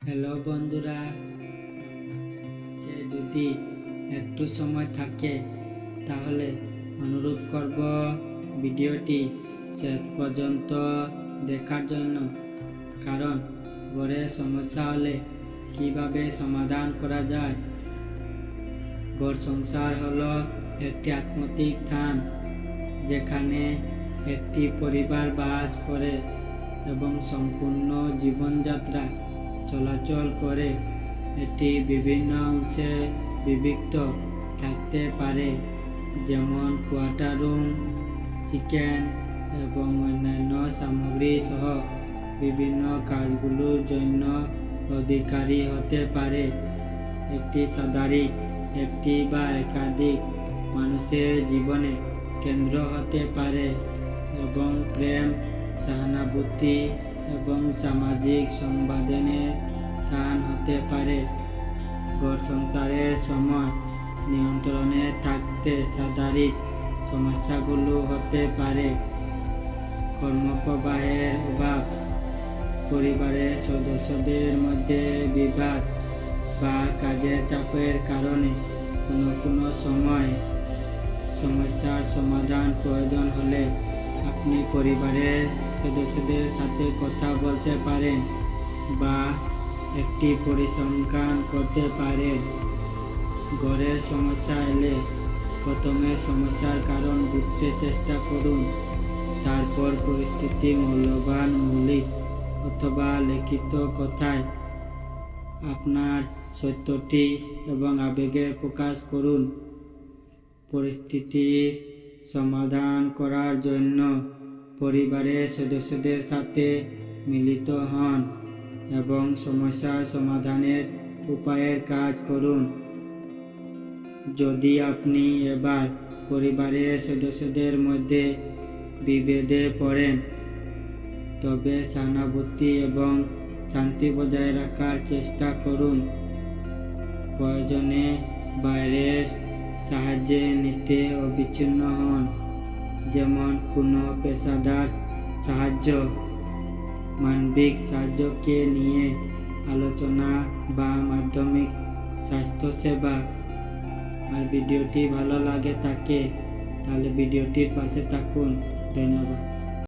Hello বন্ধুরা, যদি একটু সময় থাকে তাহলে অনুরোধ করব ভিডিওটি শেষ পর্যন্ত দেখার জন্য। কারণ ঘরে সমস্যা হলে কিভাবে সমাধান করা যায়। ঘর সংসার হলো একটি আধ্যাত্মিক স্থান যেখানে একটি পরিবার বাস করে এবং সম্পূর্ণ জীবনযাত্রা চলাচল করে। এটি বিভিন্ন অংশে বিভক্ত থাকতে পারে, যেমন কোয়ার্টার রুম, কিচেন এবং অন্যান্য সামগ্রী সহ বিভিন্ন কাজগুলোর জন্য অধিকারী হতে পারে। একটি সাধারণ একটি বা একাধিক মানুষের জীবনে কেন্দ্র হতে পারে এবং প্রেম, সহানুভূতি এবং সামাজিক সংবেদনের স্থান হতে পারে। ঘর সংসারের সময় নিয়ন্ত্রণে থাকতে সাধারণ সমস্যাগুলো হতে পারে কর্মপ্রবাহের অভাব, পরিবারের সদস্যদের মধ্যে বিবাদ বা কাজের চাপের কারণে কোনো সময় সমস্যার সমাধান প্রয়োজন হলে আপনি পরিবারের সদস্যদের সাথে কথা বলতে পারেন বা একটি পরিসংখ্যান করতে পারেন। ঘরের সমস্যা এলে প্রথমে সমস্যার কারণ বুঝতে চেষ্টা করুন। তারপর পরিস্থিতি মূল্যবান মৌলিক অথবা লিখিত কথায় আপনার সত্যটি এবং আবেগে প্রকাশ করুন। পরিস্থিতির সমাধান করার জন্য পরিবারের সদস্যদের সাথে মিলিত হন এবং সমস্যার সমাধানের উপায়ের কাজ করুন। যদি আপনি এবার পরিবারের সদস্যদের মধ্যে বিভেদে পড়েন, তবে সহানুভূতি এবং শান্তি বজায় রাখার চেষ্টা করুন। প্রয়োজনে বাইরের সাহায্য নিতে অবিচ্ছিন্ন হন, যেমন কোনো পেশাদার সাহায্য, মানবিক সাহায্যকে নিয়ে আলোচনা বা মাধ্যমিক স্বাস্থ্যসেবা। আর ভিডিওটি ভালো লাগে থাকে তাহলে ভিডিওটির পাশে থাকুন। ধন্যবাদ।